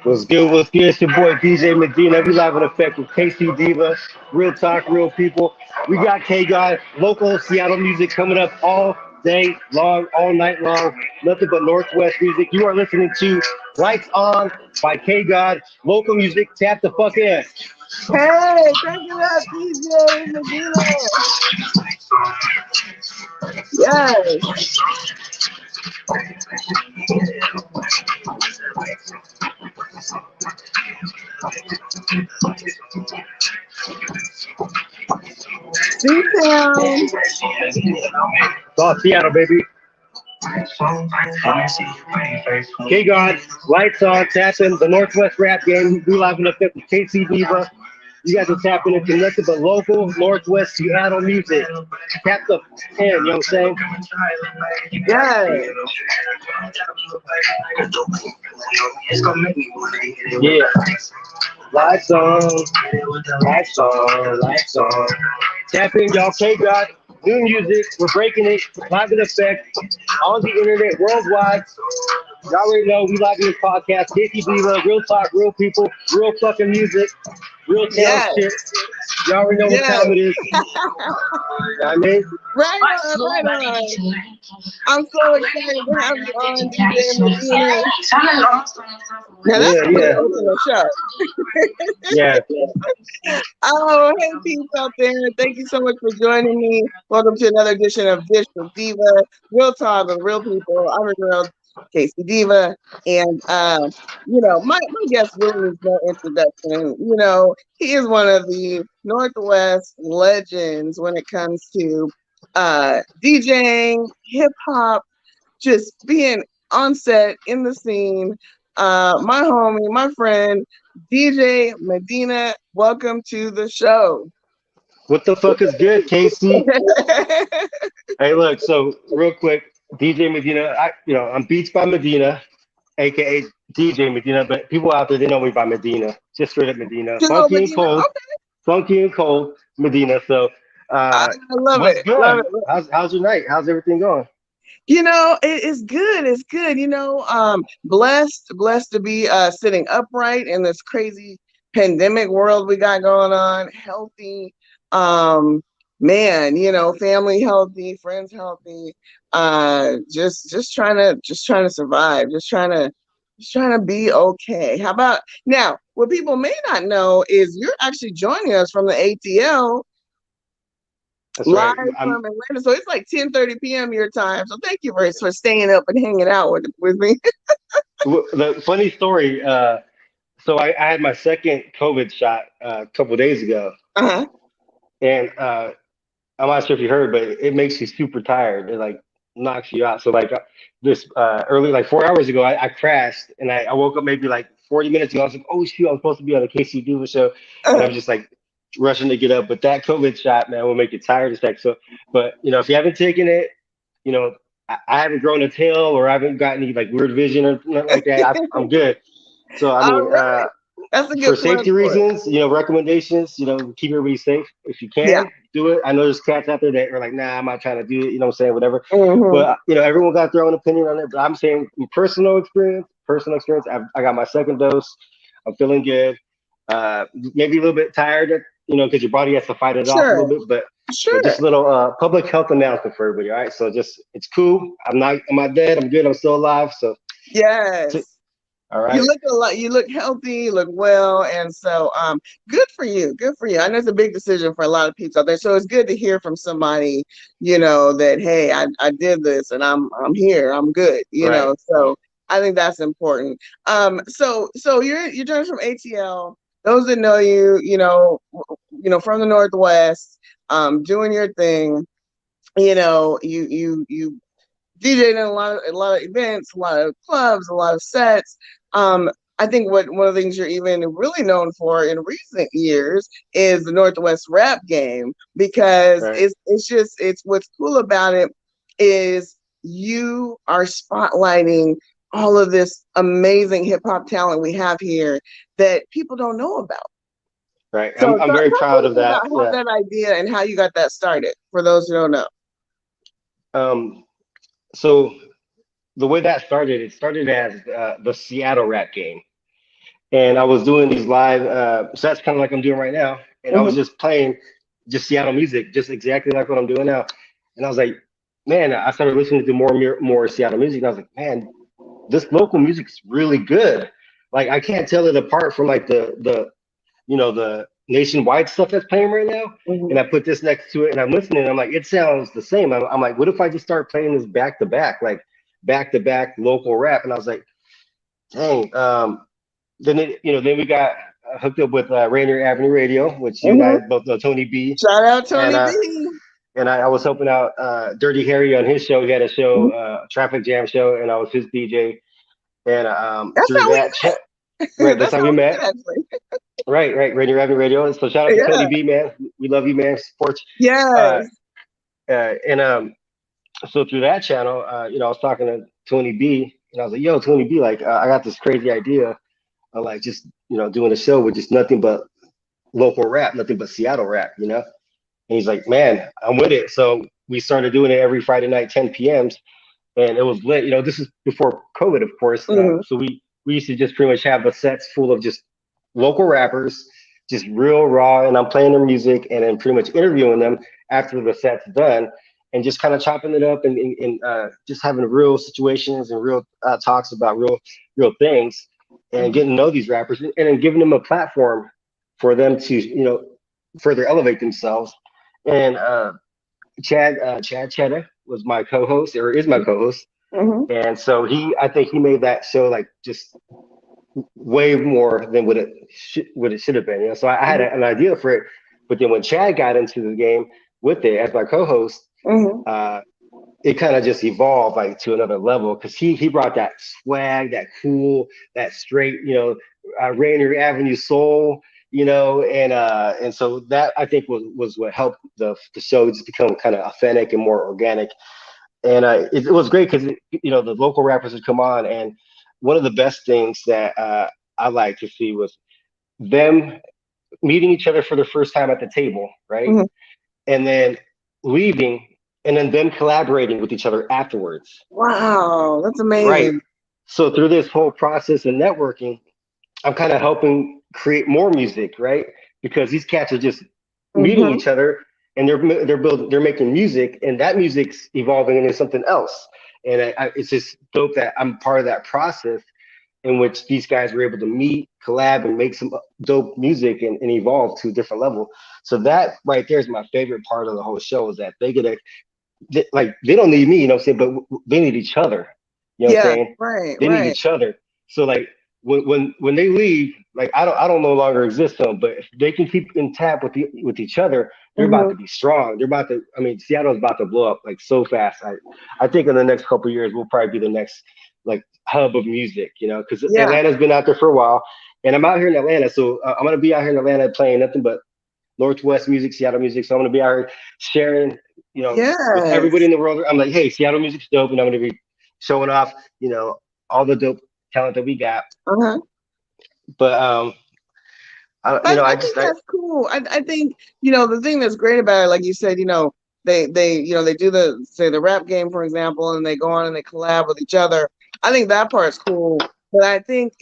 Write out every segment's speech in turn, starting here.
What's good? What's good? It's your boy DJ Medina. We live in effect with K-Cee Diva. Real talk, real people. We got K-God, local Seattle music coming up all day long, all night long. Nothing but Northwest music. You are listening to Lights On by K-God. Local music. Tap the fuck in. Hey, crank it up, DJ Medina. Yes. C-Town. It's all Seattle, baby. K-God, Lights On, tapping the Northwest rap game. We live in effect with K-Cee Diva. You guys are tapping into nothing but local Northwest Seattle music. Tap the in, you know what I'm saying? Yes. Yeah. Lights on, lights on, lights on. Tap in, y'all. K-God, new music. We're breaking it. Live in effect on the internet worldwide. Y'all already know we live in this podcast. K-Cee Diva, real talk, real people, real fucking music, real town Yes. shit. Y'all already know what Yes. time it is. You know what I mean? Right on, right on. I'm so excited to have you on, DJ Medina. Now that's Yeah, the way to yeah, open the show. yeah. Oh, hey, peeps out there. Thank you so much for joining me. Welcome to another edition of Dish with Diva. Real talk with real people. I'm a girl, K-Cee Diva. And, my guest really needs no introduction. He is one of the Northwest legends when it comes to DJing, hip hop, just being on set in the scene. My homie, my friend, DJ Medina, welcome to the show. What the fuck is good, K-Cee? Hey, look. So real quick, DJ Medina. I'm Beats by Medina, aka DJ Medina. But people out there, they know me by Medina, just straight up Medina. You know, Medina, Funky and cold Medina. So, I love what's it. Love good? it. How's your night? How's everything going? It's good. It's good. Blessed to be sitting upright in this crazy pandemic world we got going on. Healthy, family healthy, friends healthy. Just trying to survive. Just trying to be okay. How about now? What people may not know is you're actually joining us from the ATL. That's Live right. from Atlanta, so it's like 10:30 p.m. your time. So thank you for staying up and hanging out with me. The funny story. So I had my second COVID shot a couple days ago, Uh-huh. and I'm not sure if you heard, but it makes you super tired. It like knocks you out. So like this early, like 4 hours ago, I crashed and I woke up maybe like 40 minutes ago. I was like, oh shoot, I'm supposed to be on the K-Cee Diva show, and I Uh-huh. was just like rushing to get up. But that COVID shot, man, will make you tired as heck. So, but if you haven't taken it, you know, I haven't grown a tail or I haven't got any like weird vision or nothing like that. I'm good. So I All mean, right, that's a for good plug safety for it. reasons, recommendations, keep everybody safe. If you Yeah. can, do it. I know there's cats out there that are like, nah, I'm not trying to do it, what I'm saying, whatever. Hmm. But, everyone got their own opinion on it. But I'm saying from personal experience, I got my second dose. I'm feeling good. Maybe a little bit tired, because your body has to fight it off a Sure, little bit. But sure. just a little public health announcement for everybody, all right? So just, it's cool. I'm not dead. I'm good. I'm still alive. So, Yes. all You right. look a lot. You look healthy. You look well, and so good for you. Good for you. I know it's a big decision for a lot of people out there. So it's good to hear from somebody, that hey, I did this, and I'm here. I'm good. Right. So I think that's important. So you're joining from ATL. Those that know you, from the Northwest, doing your thing. You DJed in a lot of events, a lot of clubs, a lot of sets. I think one of the things you're even really known for in recent years is the Northwest rap game, because Right. it's what's cool about it is you are spotlighting all of this amazing hip hop talent we have here that people don't know about. Right. So I'm talk very a proud little of bit that. about how Yeah. that idea and how you got that started for those who don't know. Um, so the way that started, it started as the Seattle rap game, and I was doing these live sets, kind of like I'm doing right now, and I was Hmm. just playing just Seattle music, just exactly like what I'm doing now. And I was like, man, I started listening to more Seattle music, and I was like, man, this local music's really good. Like I can't tell it apart from like the nationwide stuff that's playing right now. Hmm. And I put this next to it, and I'm listening. And I'm like, it sounds the same. I'm like, what if I just start playing this back to back local rap? And I was like, dang. Then we got hooked up with Rainier Avenue Radio, which you and Hmm. I both know Tony B, Shout out and Tony B. I was helping out Dirty Harry on his show. He had a show, Mhm. Traffic Jam show, and I was his DJ. And That's through how we that chat, met. right, that's That's how how we we met. met, actually. Right, Rainier Avenue Radio. So shout out to Tony Yeah. B, man. We love you, man. Support you. Yes. And so through that channel, I was talking to Tony B, and I was like, "Yo, Tony B, like, I got this crazy idea of like just doing a show with just nothing but local rap, nothing but Seattle rap." And he's like, "Man, I'm with it." So we started doing it every Friday night, 10 p.m. and it was lit. This is before COVID, of course. Hmm. So we used to just pretty much have the sets full of just local rappers, just real raw, and I'm playing their music and then pretty much interviewing them after the set's done, and just kind of chopping it up and just having real situations and real talks about real things, and getting to know these rappers, and then giving them a platform for them to further elevate themselves. And Chad Cheddar was my co-host, or is my co-host, Hmm. and so I think he made that show like just way more than what it should have been. So I had an idea for it, but then when Chad got into the game with it as my co-host, Hmm. uh, it kind of just evolved like to another level because he brought that swag, that cool, that straight, Rainier Avenue soul. And so that I think was what helped the show just become kind of authentic and more organic. And it was great because the local rappers would come on, and one of the best things that I like to see was them meeting each other for the first time at the table, right? Hmm. And then leaving, and then them collaborating with each other afterwards, Wow, that's right? amazing. So through this whole process of networking, I'm kind of helping create more music, right? Because these cats are just meeting Hmm. each other, and they're making music, and that music's evolving into something else. And it's just dope that I'm part of that process in which these guys were able to meet, collab, and make some dope music and evolve to a different level. So that right there is my favorite part of the whole show is that they don't need me, what I'm saying, but they need each other. You know what I'm Yeah. saying? Right. They need Right. each other. So like when they leave, like I don't no longer exist to them, but if they can keep in tap with each other, they're about Hmm. to be strong. They're about to. I mean, Seattle's about to blow up like so fast. I think in the next couple of years we'll probably be the next like hub of music, because Yeah. Atlanta's been out there for a while, and I'm out here in Atlanta, so I'm gonna be out here in Atlanta playing nothing but Northwest music, Seattle music. So I'm gonna be out here sharing, with everybody Yes. in the world. I'm like, hey, Seattle music's dope, and I'm gonna be showing off, all the dope talent that we got. Uh-huh. But I I think just that's cool. I think, the thing that's great about it, like you said, they do the rap game, for example, and they go on and they collab with each other. I think that part's cool. But I think,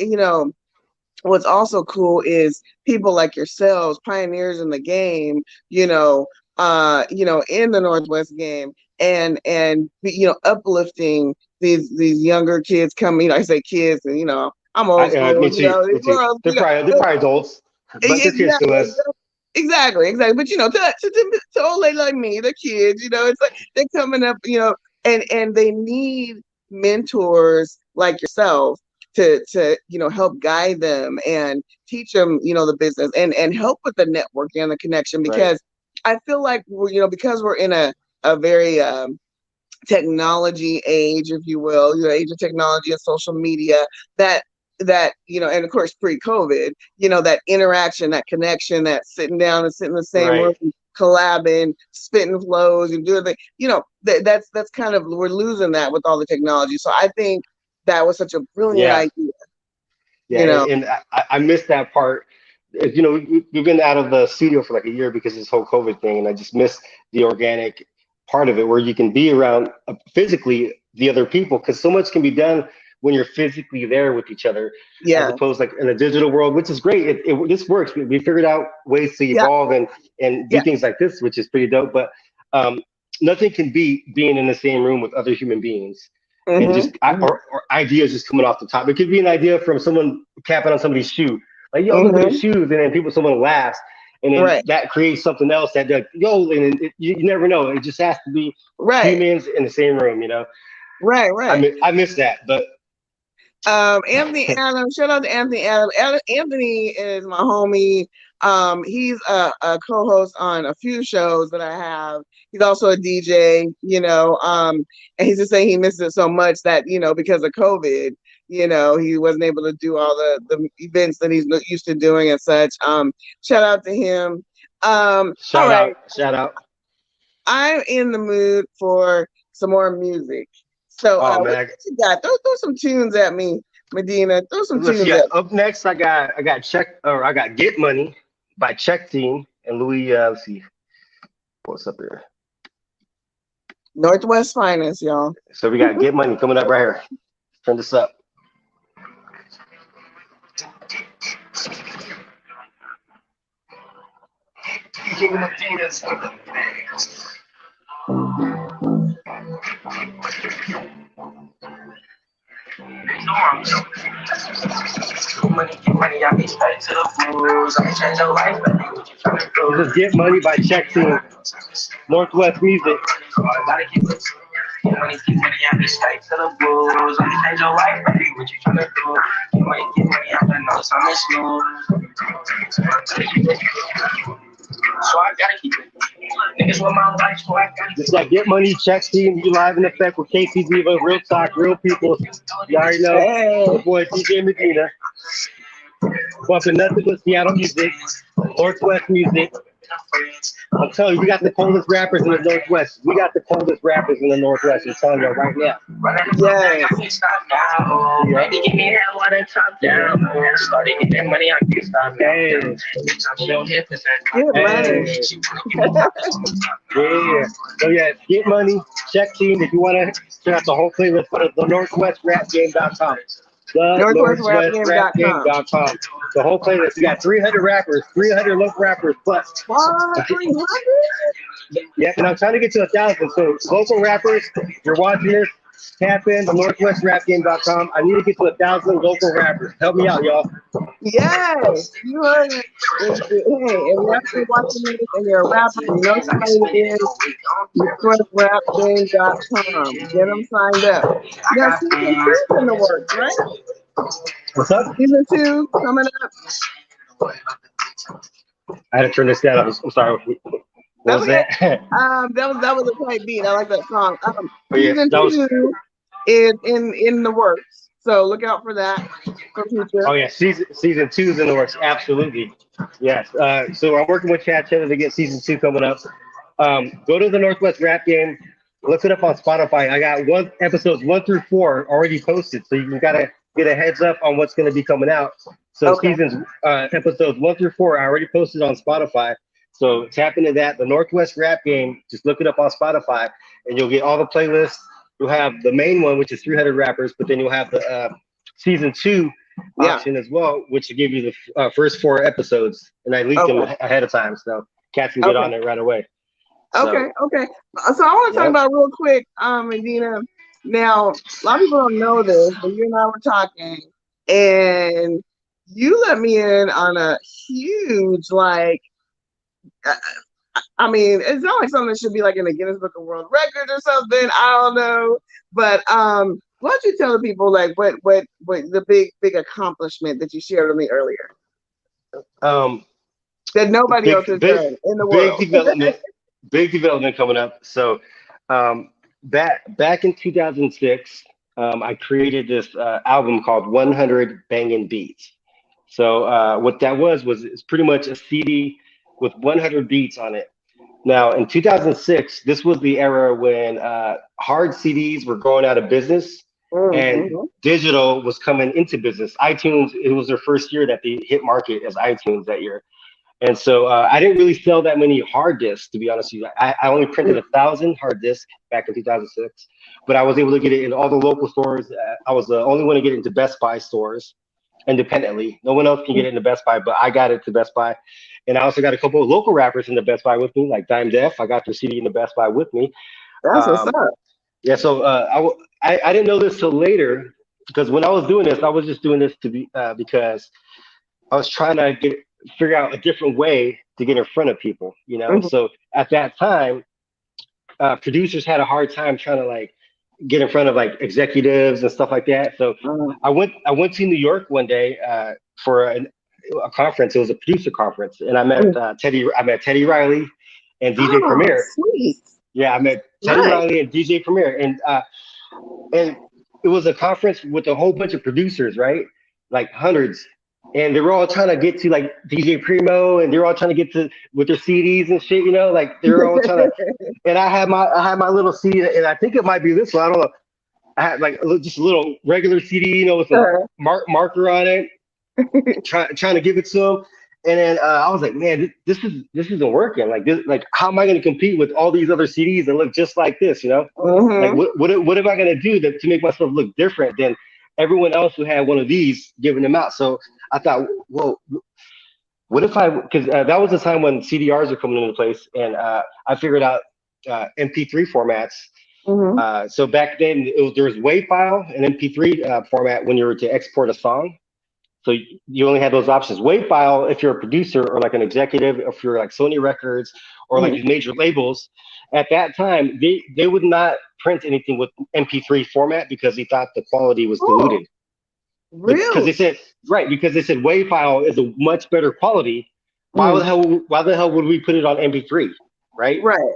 what's also cool is people like yourselves, pioneers in the game, in the Northwest game, and uplifting these younger kids coming. I say kids, and I'm old me school. too, These me too. girls, They're probably adults, but they're kids to exactly, us. exactly. But to old lady like me, they're kids. It's like they're coming up. And they need mentors like yourself to help guide them and teach them the business and help with the networking and the connection, Right. because I feel like because we're in a very technology age, if you will, age of technology and social media, that and of course pre-COVID, that interaction, that connection, that sitting down and sitting in the same room, Right. collabing, spitting flows, and doing the, that's kind of, we're losing that with all the technology. So I think that was such a brilliant Yeah. idea. Yeah, and I missed that part. We've been out of the studio for like a year because of this whole COVID thing, and I just missed the organic part of it where you can be around physically the other people, because so much can be done when you're physically there with each other, as Yeah. opposed like in a digital world, which is great. This works. We figured out ways to Yeah. evolve and do Yeah. things like this, which is pretty dope. But um, nothing can beat being in the same room with other human beings and Mm-hmm. just or ideas just coming off the top. It could be an idea from someone capping on somebody's shoe, like yo, look at his Mm-hmm. shoes, and then someone laughs, and then Right. that creates something else that like, yo, and you never know. It just has to be Right. humans in the same room, you know. Right. Right. I miss that, but Anthony Adams, shout out to Anthony Adams. Anthony is my homie. He's a co-host on a few shows that I have. He's also a DJ, and he's just saying he misses it so much that, because of COVID, he wasn't able to do all the events that he's used to doing and such. Shout out to him. All right. shout out. I'm in the mood for some more music. So Oh what man, you got? Throw some tunes at me, Medina. Throw some let's tunes see. at me. Up next, I got Get Money by Check Team and Louis. Let's see what's up here. Northwest Finest, y'all. So we got Get Money coming up right here. Turn this up. DJ Medina's Get money, I be straight to the rules. I'm change your life, baby. What you trying to do? This is Get Money by Check Team. Northwest Music. Get money, I be straight to the rules. I'm change your life, baby. What you trying to do? Get money, I know something smooth. So I gotta keep it. Niggas with my life, so I gotta keep it. Like Get Money, Check Team, you live in effect with K-Cee, Deeva, real talk, real people. You already know. Hey. Your boy DJ Medina. Bumping nothing but Seattle music, Northwest music. I'm telling you, we got the coldest rappers in the Northwest. We got the coldest rappers in the Northwest. I'm telling you right now. Yeah. Maybe give me that water top down. Started getting that money, I can't stop. Hey. Get money. Yeah. So yeah, Get Money, Check Team. If you want to check out the whole playlist, go to the NorthwestRapGame.com. NorthwestRapGame.com. The whole playlist. You got 300 rappers, 300 local rappers plus. What? 300? Yeah, and I'm trying to get to 1,000. So local rappers, if you're watching this, tap in to NorthwestRapGame.com. I need to get to 1,000 local rappers. Help me out, y'all. Yes, you heard it. Hey, if you're actually watching this and you're a rapper, you know somebody it is, NorthwestRapGame.com. Get them signed up. You got season 2 in the works, right? What's up? Season 2 coming up. I had to turn this down. I'm sorry. What was that? That was a tight beat. I like that song. Yeah, Season 2 is in the works, so look out for that for future. Oh yeah, season 2 is in the works. Absolutely, yes. So I'm working with Chad Cheddar to get season 2 coming up. Go to the Northwest Rap Game. Look it up on Spotify. I got episodes 1 through 4 already posted, so you gotta get a heads up on what's going to be coming out. So episodes 1 through 4 I already posted on Spotify. So tap into that. The Northwest Rap Game. Just look it up on Spotify, and you'll get all the playlists. You'll have the main one, which is 300 rappers, but then you'll have the season 2 option as well, which will give you the first 4 episodes. And I leaked them ahead of time, so cats can get on it right away. Okay. So I want to talk about real quick, Medina. Now, a lot of people don't know this, but you and I were talking, and you let me in on a huge, I mean, it's not like something that should be like in the Guinness Book of World Records or something. I don't know, but why don't you tell the people what the big accomplishment that you shared with me earlier? That nobody else has done in the world. Big development coming up. So back in 2006, I created this album called 100 Bangin' Beats. So what that was it's pretty much a CD with 100 beats on it. Now, in 2006, this was the era when hard CDs were going out of business and digital was coming into business. iTunes, it was their first year that they hit market as iTunes that year. And so I didn't really sell that many hard discs, to be honest with you. I only printed 1,000 hard discs back in 2006, but I was able to get it in all the local stores. I was the only one to get it into Best Buy stores independently. No one else can get it into Best Buy, but I got it to Best Buy. And I also got a couple of local rappers in the Best Buy with me, like Dime Def. I got their CD in the Best Buy with me. That's what's Um, up. yeah, so I didn't know this till later because when I was doing this, I was just doing this to be because I was trying to figure out a different way to get in front of people, you know. Mhm. So at that time, producers had a hard time trying to like get in front of like executives and stuff like that. So I went to New York one day for a conference. It was a producer conference, and I met Teddy Riley and DJ Oh, Premier. sweet. Yeah, I met Teddy Right. Riley and DJ Premier, and it was a conference with a whole bunch of producers, right? Like hundreds. And they were all trying to get to like DJ Primo, and they were all trying to get to with their CDs and shit, you know, like they were all trying to. And I had my little CD, and I think it might be this one. I don't know. I had like just a little regular CD, you know, with a marker on it, trying to give it to them. And then I was like, man, this isn't working. Like this, like how am I going to compete with all these other CDs that look just like this? You know, like Mhm. what am I going to do to make myself look different than everyone else who had one of these giving them out? So I thought, well, what if I? Because that was the time when CDRs were coming into place, and I figured out MP3 formats. Mhm. So back then, there was WAV file and MP3 format when you were to export a song. So you only had those options. WAV file if you're a producer or like an executive, if you're like Sony Records or like Mhm. these major labels. At that time, they would not print anything with MP3 format because they thought the quality was Oh, diluted. Because really? they said right because they said WAV file is a much better quality. Mm. Why the hell would we put it on MP3? Right? Right.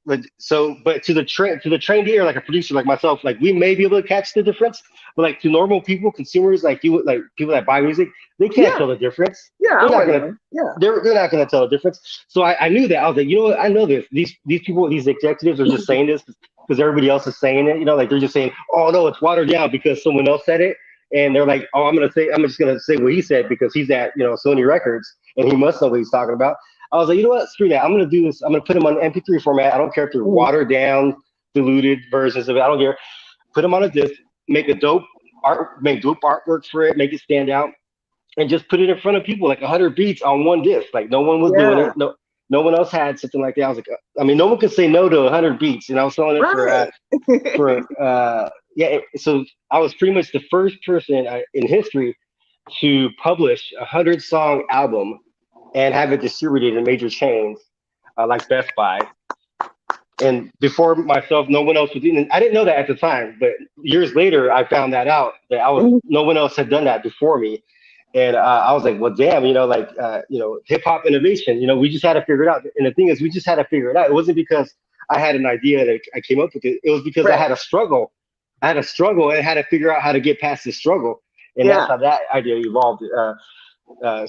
But to the trained ear, like a producer like myself, like we may be able to catch the difference, but like to normal people, consumers like you, like people that buy music, they can't Yeah. tell the difference. Yeah. I They're not wouldn't gonna know. Yeah. they're not gonna tell the difference. So I knew that. I was like, you know what? I know this. These people, these executives are just saying this because everybody else is saying it. You know, like they're just saying, oh no, it's watered down because someone else said it. And they're like, oh, I'm just gonna say what he said because he's at Sony Records and he must know what he's talking about. I was like, you know what? Screw that. I'm gonna do this. I'm gonna put them on MP3 format. I don't care if they're Mm. watered down, diluted versions of it. I don't care. Put them on a disc. Make dope artwork for it. Make it stand out, and just put it in front of people like 100 beats on one disc. Like no one was doing Yeah. it. No one else had something like that. I was like, I mean, no one could say no to 100 beats, and I was selling it Right. for yeah. So I was pretty much the first person in history to publish a 100-song album and have it distributed in major chains like Best Buy. And before myself, no one else was doing. I didn't know that at the time, but years later, I found that out that Mhm. no one else had done that before me. And I was like, well, damn, like, hip hop innovation, we just had to figure it out. And the thing is, we just had to figure it out. It wasn't because I had an idea that I came up with it. It was because I Right. had a struggle. I had a struggle and had to figure out how to get past this struggle. And that's Yeah. how that idea evolved.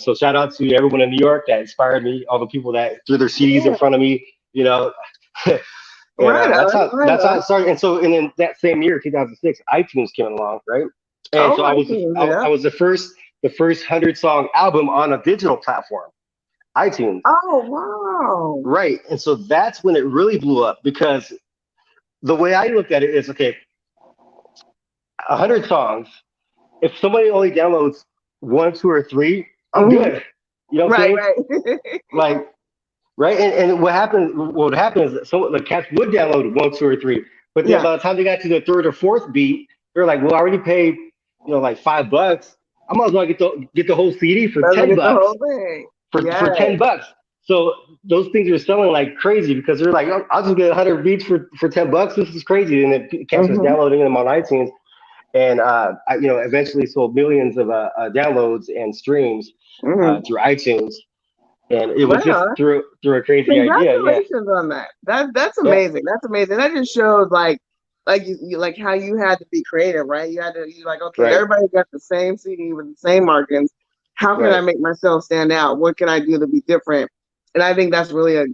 So shout out to everyone in New York that inspired me, all the people that threw their CDs in Yeah. front of me, and Right that's on. how Right that's how on. it started. And so, and then that same year, 2006, iTunes came along, right? And Oh so my goodness. I Yeah. was the first 100-song album on a digital platform, iTunes, Oh wow. right? And so that's when it really blew up because the way I looked at it is, okay, 100 songs. If somebody only downloads one, two, or three, I'm Mhm. good. You know what I'm Right. saying? Right. Like, right? And what happened is that some the cats would download one, two, or three, but then Yeah. by the time they got to the third or fourth beat, they're like, well, I already paid, like $5. I might as well get the whole CD for Doesn't ten get the bucks whole thing. for Yes. 10 bucks. So those things are selling like crazy because they're like, oh, I'll just get 100 beats for 10 bucks. This is crazy, and then cats was Mhm. downloading them on iTunes, and eventually sold millions of downloads and streams Mhm. through iTunes, and it was Right just on. through a crazy idea. Yeah, Congratulations on that. That's yeah, amazing. That's amazing. That just shows like you like how you had to be creative, right? You like, okay, right, everybody got the same CD with the same markings. How can I right, make myself stand out? What can I do to be different? And I think that's really a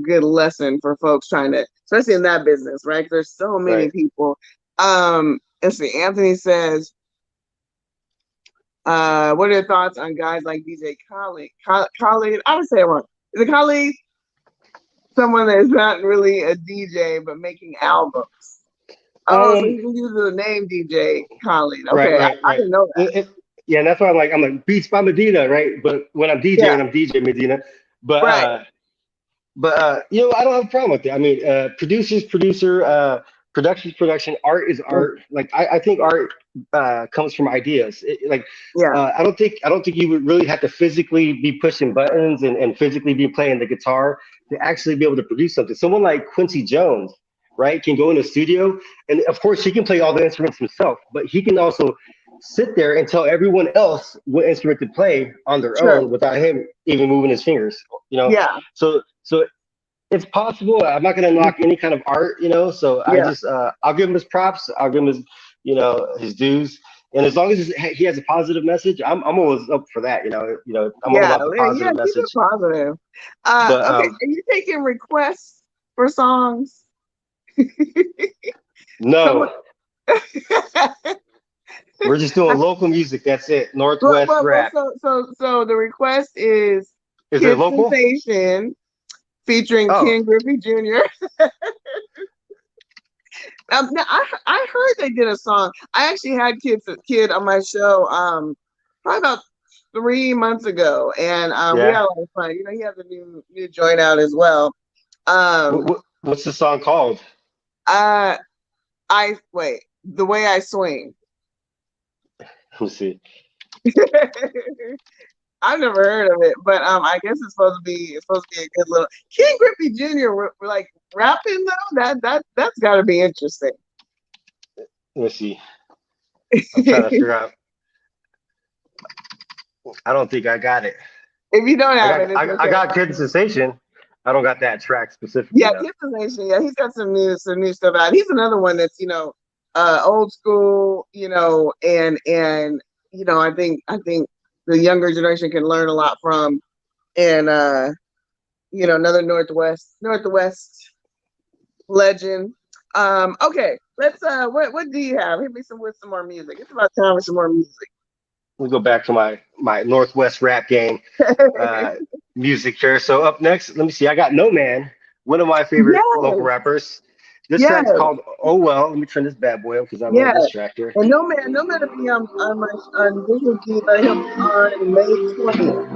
good lesson for folks trying to, especially in that business, right? 'Cause there's so many right. people. Let's see. Anthony says, What are your thoughts on guys like DJ Khaled? Khaled, I would say it wrong. Is it Khaled? Someone that's not really a DJ but making albums. Oh, so you can use the name DJ Khaled. Okay, I didn't know that. Yeah, and that's why I'm like Beats by Medina, right? But when I'm DJing, I'm DJ Medina. But right. you know, I don't have a problem with it. I mean, producer, production's production, art is art. Like I think art comes from ideas. I don't think you would really have to physically be pushing buttons and physically be playing the guitar to actually be able to produce something. Someone like Quincy Jones, right, can go in the studio and of course he can play all the instruments himself, but he can also sit there and tell everyone else what instrument to play on their own without him even moving his fingers. You know, so it's possible. I'm not going to knock any kind of art, you know. So I just I'll give him his props. I'll give him his, you know, his dues. And as long as he has a positive message, I'm always up for that. I'm all about the positive message. Keep it positive. Okay, are you taking requests for songs? No. We're just doing local music. That's it. Northwest rap. So the request is it local? Sensation featuring Ken Griffey Jr. Now, I heard they did a song. I actually had Kid on my show probably about 3 months ago, and we had a lot of fun. You know, he has a new joint out as well. What's the song called? The Way I Swing. Let me see. I've never heard of it, but I guess it's supposed to be a good little Ken Griffey Jr. Like rapping though. That's got to be interesting. Let me see. I'm trying to figure out. I don't think I got it. If you don't have it, I got Kid Sensation. I don't got that track specifically. Yeah, Kid Sensation. Yeah, he's got some new stuff out. He's another one that's old school. And I think the younger generation can learn a lot from, and another Northwest legend. Okay, let's what do you have? Hit me with some more music. It's about time for some more music. We go back to my Northwest rap game music here. So up next, let me see. I got No Man, one of my favorite local rappers. This track's called Oh Well. Let me turn this bad boy up because I'm a little distracted. And No Man to be on Visual Diva him on May 20th.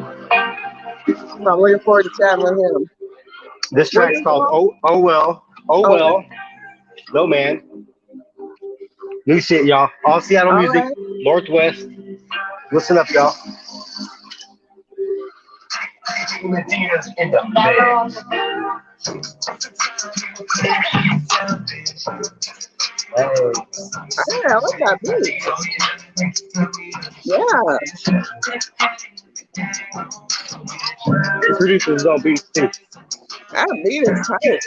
So I'm looking forward to chatting with him. This track's called Oh Well. Oh Well. No Man. New shit, y'all. All Seattle music. Right. Northwest. Listen up, y'all. Medina's in the Yeah, what's that beat? Yeah. The producers don't beat too. That beat is tight.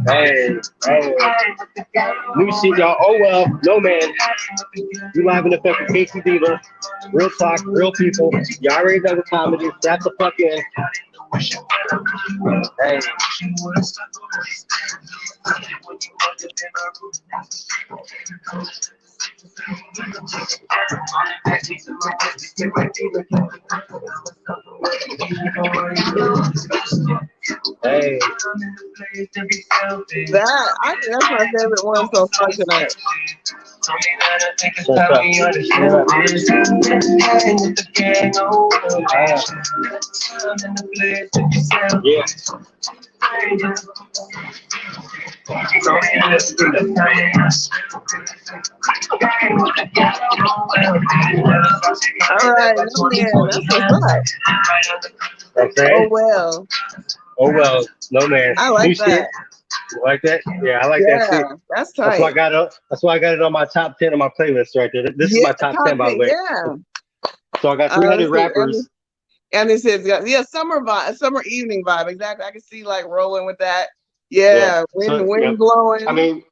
Hey. New shit, y'all. Oh well, No Man. You live in effect with K-Cee Diva. Real talk, real people. You already know the comedy. That's the fuck in. Hey. Hey. I think that's my favorite one so far tonight. Yeah. All right, that's what's up. Okay. Oh well. Oh well, No Man. I like that. Shit. You like that? Yeah, I like that too. That's tight. That's why I got it on my top 10 on my playlist right there. This is my top 10, by the way. Yeah. So I got 300 rappers. And it says, summer evening vibe. Exactly. I can see like rolling with that. Yeah. Wind blowing. I mean,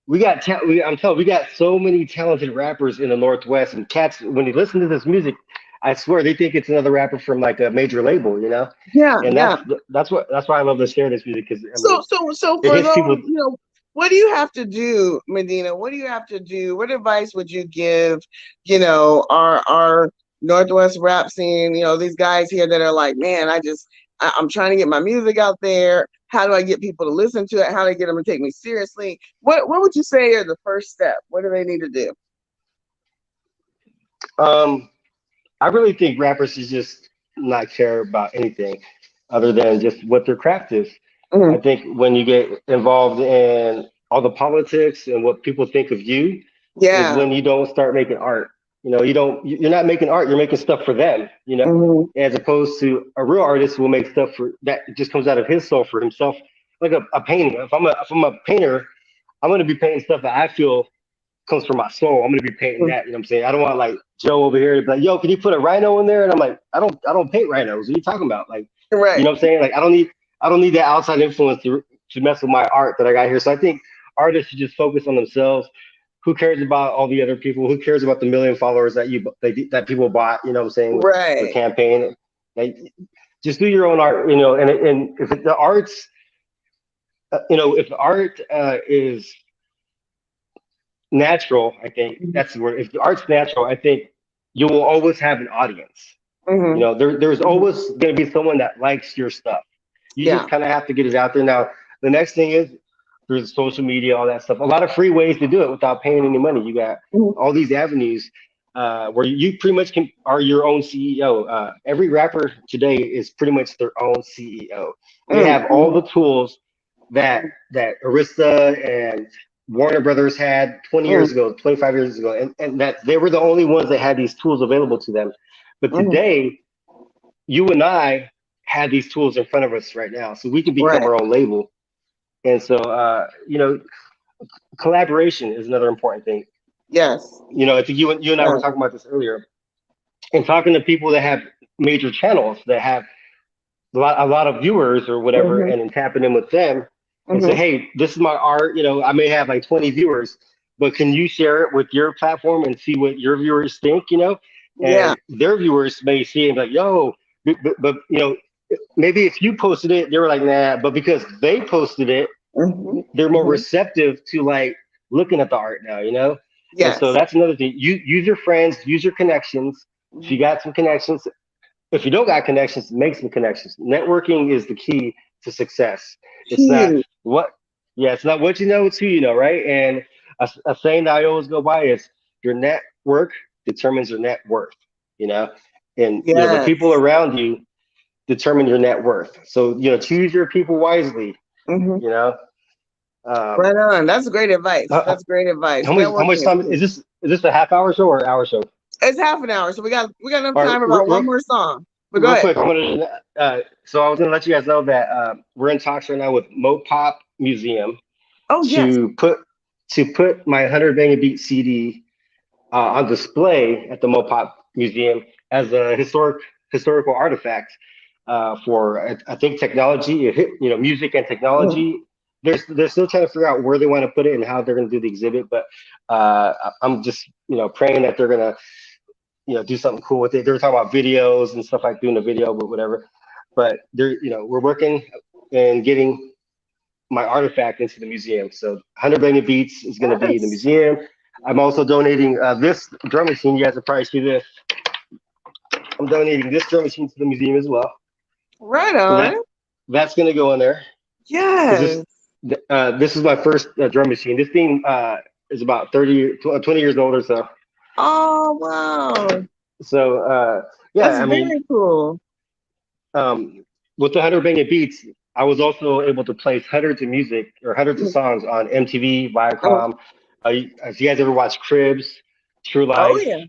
we got so many talented rappers in the Northwest, and cats, when you listen to this music, I swear they think it's another rapper from like a major label, you know? Yeah. And that's why I love to share this music, because so for those, people, what do you have to do, Medina? What do you have to do? What advice would you give, our Northwest rap scene, these guys here that are like, man, I'm trying to get my music out there. How do I get people to listen to it? How do I get them to take me seriously? What would you say are the first step? What do they need to do? I really think rappers should just not care about anything other than just what their craft is. I Mm-hmm. think when you get involved in all the politics and what people think of you is Yeah. when you don't start making art. You're not making art, you're making stuff for them, Mm-hmm. as opposed to a real artist will make stuff for that just comes out of his soul for himself, like a painting. If I'm a painter, I'm gonna be painting stuff that I feel comes from my soul. I'm gonna be painting that. You know what I'm saying? I don't want like Joe over here to be like, "Yo, can you put a rhino in there?" And I'm like, I don't paint rhinos. What are you talking about? Like, you Right. know what I'm saying? Like, I don't need that outside influence to mess with my art that I got here. So I think artists should just focus on themselves. Who cares about all the other people? Who cares about the million followers that people bought? You know what I'm saying with Right. campaign? Like, just do your own art. And if the arts, if the art is natural, I think that's the word. If the art's natural, I think you will always have an audience. Mm-hmm. There's Mm-hmm. always going to be someone that likes your stuff. You Yeah. just kind of have to get it out there. Now, the next thing is there's social media, all that stuff. A lot of free ways to do it without paying any money. You got Mm-hmm. all these avenues where you pretty much are your own CEO. Every rapper today is pretty much their own CEO. They have all Mm-hmm. the tools that Arista and Warner Brothers had 20 years ago, 25 years ago, and that they were the only ones that had these tools available to them. But Mm-hmm. today, you and I have these tools in front of us right now, so we can become Right. our own label. And so, collaboration is another important thing. Yes. I think you and I were Yeah. talking about this earlier, and talking to people that have major channels that have a lot of viewers or whatever, Mm-hmm. and then tapping in with them and say, Mm-hmm. hey, this is my art. I may have like 20 viewers, but can you share it with your platform and see what your viewers think? Yeah. And their viewers may see it and be like, yo, but maybe if you posted it, they were like, nah, but because they posted it, Mm-hmm. they're more Mm-hmm. receptive to like looking at the art now. And so Yes. that's another thing. You use your friends, use your connections. If you Mm-hmm. got some connections, if you don't got connections, make some connections. Networking is the key to success. It's not Huge. what, yeah, it's not what you know, it's who you know, right? And a saying that I always go by is your network determines your net worth, you know, and the people Yes. around you determine your net worth. So choose your people wisely, Mm-hmm. you know. Um, Right on. That's great advice. how, That's great advice. how much Networking is time key. is this a half hour show or an hour show? It's half an hour, so we got enough Or time for about one more song. But go real ahead. quick, so I was gonna let you guys know that we're in talks right now with Mopop Museum Oh yes. to put my 100 Bang a Beat CD on display at the Mopop Museum as a historical artifact for I think technology, music and Mm-hmm. technology. They're still trying to figure out where they want to put it and how they're going to do the exhibit, but I'm just praying that they're gonna do something cool with it. They were talking about videos and stuff like doing a video, but whatever. But we're working and getting my artifact into the museum. So 100 Banging Beats is going to be in the Yes. museum. I'm also donating this drum machine. You guys will probably see this. I'm donating this drum machine to the museum as well. Right So on. that's going to go in there because Yes. this is my first drum machine. This thing is about 20 years old or so. Oh wow. So That's yeah, I mean, very cool. with the 100 Banging Beats, I was also able to place hundreds of songs on MTV, Oh, Viacom. If you guys ever watch Cribs, True oh Life, yeah.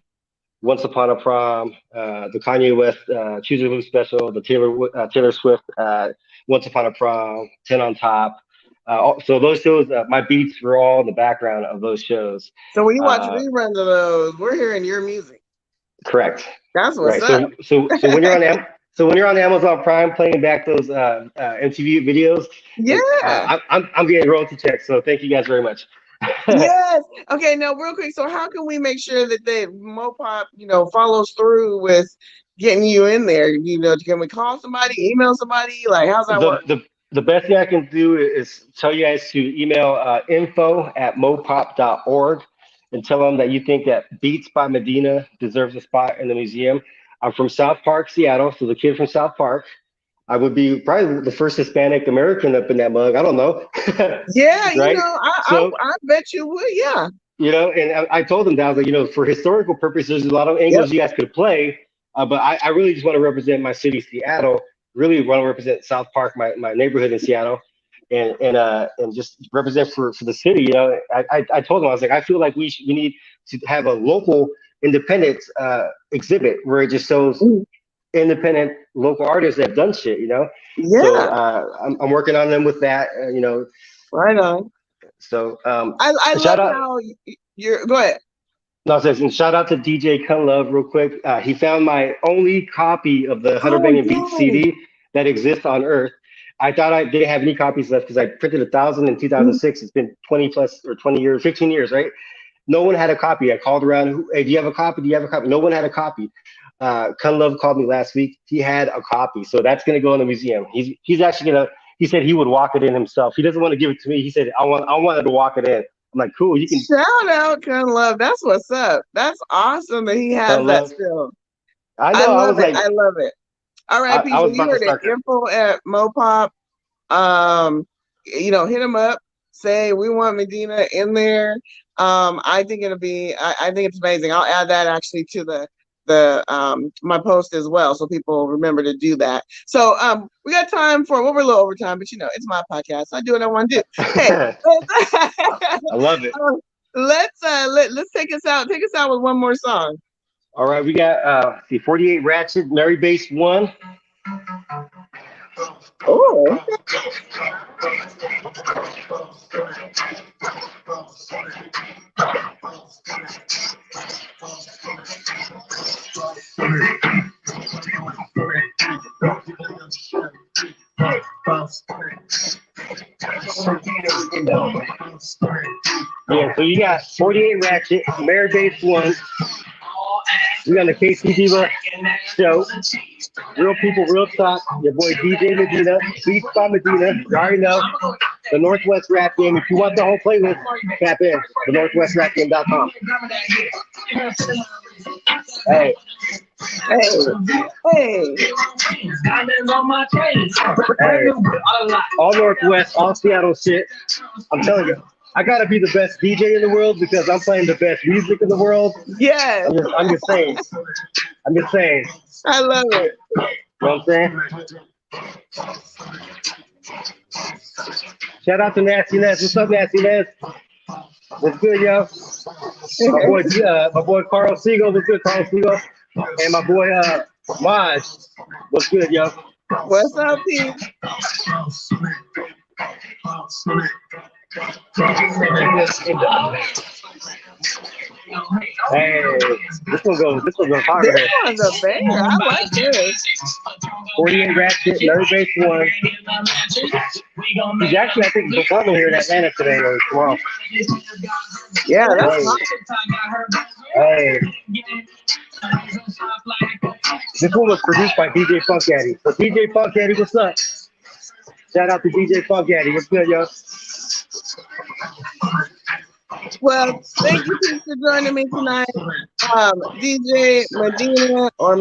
Once Upon a Prom, the Kanye West Choose Your Move special, the Taylor Swift Once Upon a Prom, 10 on Top. So those shows, my beats were all in the background of those shows. So when you watch Uh, reruns of those, we're hearing your music. Correct. That's what's Right. up. So when you're on Amazon Prime playing back those MTV videos, Yeah. I'm getting royalty checks. So thank you guys very much. Yes. Okay, now real quick. So how can we make sure that the Mopop, follows through with getting you in there? Can we call somebody, email somebody? Like, how's that the work? the The best thing I can do is tell you guys to email info@mopop.org and tell them that you think that Beats by Medina deserves a spot in the museum. I'm from South Park, Seattle, so the kid from South Park. I would be probably the first Hispanic American up in that mug. I don't know, Yeah, you right? know, So I bet you would. Yeah. and I told them that I was like, for historical purposes, there's a lot of Yep. angles you guys could play, but I really just want to represent my city, Seattle. Really want to represent South Park, my neighborhood in Seattle, and just represent for the city. I told them I was like, I feel like we need to have a local independent exhibit where it just shows Mm, independent local artists that have done shit. So yeah. I'm working on them with that. Right on. So I shout love out. how you're. Go ahead. No, it says, and shout out to DJ Love real quick. He found my only copy of the 100 Oh Banging Beats yeah. CD that exists on Earth. I thought I didn't have any copies left because I printed 1,000 in Mm, 2006. It's been 20 plus or 20 years, 15 years, right? No one had a copy. I called around. Hey, do you have a copy? Do you have a copy? No one had a copy. Love called me last week. He had a copy, so that's gonna go in the museum. He's actually gonna. He said he would walk it in himself. He doesn't want to give it to me. He said I wanted to walk it in. I'm like, cool. You can. shout out, Gun Love. That's what's up. That's awesome that he has that Love. still. I I know. I love was it. like, I love it. All right, I people. was You about to heard it. start that. Info at Mopop. Hit him up. Say we want Medina in there. I think it'll be. I think it's amazing. I'll add that actually to the my post as well, so people remember to do that. So we got time for we're a little over time, but it's my podcast. I do what I want to do. Hey, I love it. let's take us out. Take us out with one more song. All right, we got 48 Ratchet, Mary Bass 1. Oh, Yeah, so you got 48 Ratchet, Mary Bass 1. We got the K-Cee Deeva Show. Real people, real talk. Your boy DJ Medina, Beats by Medina. You already know. The Northwest Rap Game. If you want the whole playlist, tap in. TheNorthwestRapGame.com. Hey. hey, hey. Hey. All Northwest, all Seattle shit. I'm telling you. I gotta be the best DJ in the world because I'm playing the best music in the world. Yes, I'm just saying. I'm just saying. I love it. You know what I'm saying? Shout out to Nasty Ness. What's up, Nasty Ness? What's good, yo? My boy Carl Siegel. What's good, Carl Siegel? And my boy Maj. What's good, yo? What's up, Pete? Hey, this one goes hard This here. one's a banger. I like this. 48 Ratchet, Mary Bass 1. He's actually, I think, performing here in Atlanta today or tomorrow. Yeah, that's Hey. This one was produced by DJ Funk Daddy. So DJ Funk Daddy, what's up? Shout out to DJ Funk Daddy. What's good, yo? Well, thank you Pete, for joining me tonight. DJ Medina or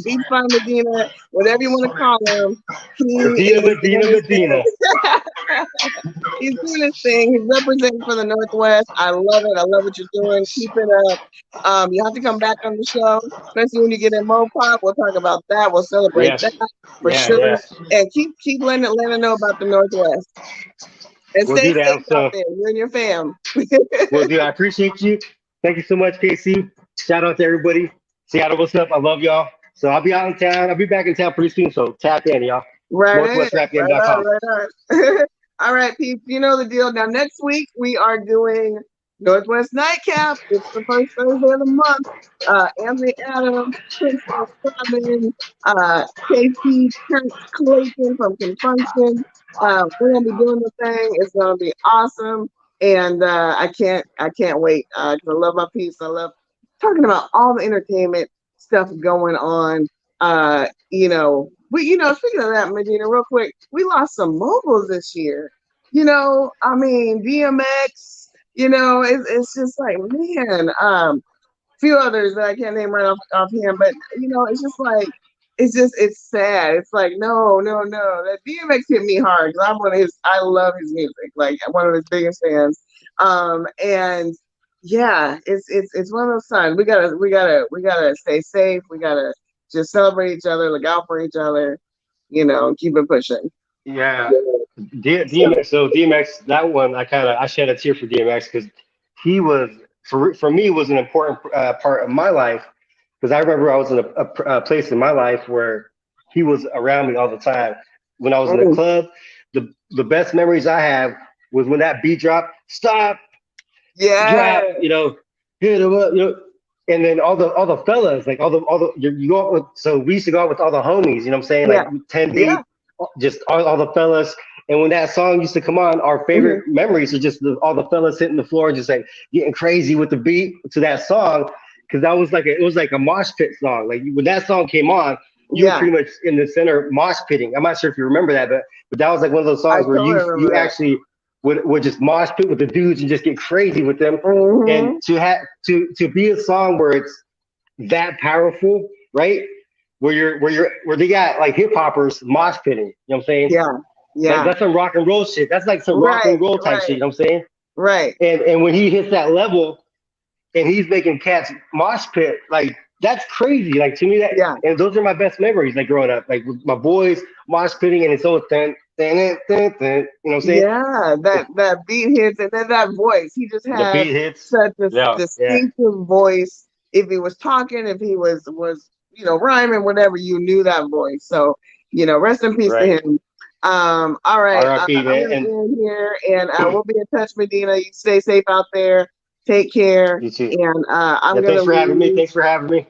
Beats by Medina, whatever you want to call him. Medina. He's doing his thing. He's representing for the Northwest. I love it. I love what you're doing. Keep it up. You have to come back on the show, especially when you get in Mopop. We'll talk about that. We'll celebrate that for sure. Yes. And keep letting Atlanta know about the Northwest. And we'll stay safe out there. You and your fam. Will do. I appreciate you. Thank you so much, K-Cee. Shout out to everybody. Seattle, what's up? I love y'all. So I'll be out in town. I'll be back in town pretty soon. So tap in, y'all. NorthwestRapGame.com. Right. All right, Pete. You know the deal. Now, next week, we are doing Northwest Nightcap. It's the first Thursday of the month. Anthony Adams, Princess Robin, K-Cee, Kurt Clayton from Confunction. We're gonna be doing the thing. It's gonna be awesome, and I can't wait. Cause I love my piece. I love talking about all the entertainment stuff going on. speaking of that, Medina, real quick, we lost some moguls this year. I mean, DMX. It's just like, man. Few others that I can't name right off hand, but it's just like it's sad. It's like no. That DMX hit me hard because I love his music. Like I'm one of his biggest fans. And yeah, it's one of those times. We gotta stay safe. We gotta just celebrate each other, look out for each other, keep it pushing. Yeah. DMX. So DMX, that one, I shed a tear for DMX because he was for me was an important part of my life because I remember I was in a place in my life where he was around me all the time. When I was in the club, the best memories I have was when that beat dropped, stop, Yeah. drop, hit him up, and then all the fellas, like you go out with, so we used to go out with all the homies, you know what I'm saying, like 10 deep, just all the fellas. And when that song used to come on, our favorite memories are just all the fellas hitting the floor, just like getting crazy with the beat to that song, because that was it was like a mosh pit song. Like when that song came on, you were pretty much in the center mosh pitting. I'm not sure if you remember that, but that was like one of those songs where you actually would just mosh pit with the dudes and just get crazy with them. And to be a song where it's that powerful, right? Where they got like hip hoppers mosh pitting, you know what I'm saying? Yeah. That's some rock and roll shit. That's like some rock and roll type shit, you know what I'm saying? Right. And when he hits that level and he's making cats mosh pit, like that's crazy. Like to me, and those are my best memories, like growing up, like with my boys mosh pitting, and it's all you know what I'm saying? Yeah, that beat hits, and then that voice. He just had the beat hits. such a distinctive voice. If he was talking, if he was rhyming, whatever, you knew that voice. So rest in peace to him. All right, I'm gonna end here, and we'll be in touch, Medina. You stay safe out there. Take care. You too. And I'm gonna. Thanks for having me. Thanks for having me.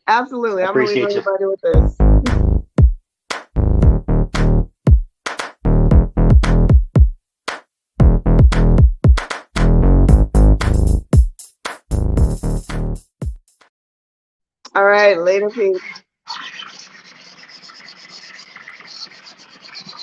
Absolutely, I'm gonna leave everybody with this. All right, later, peace.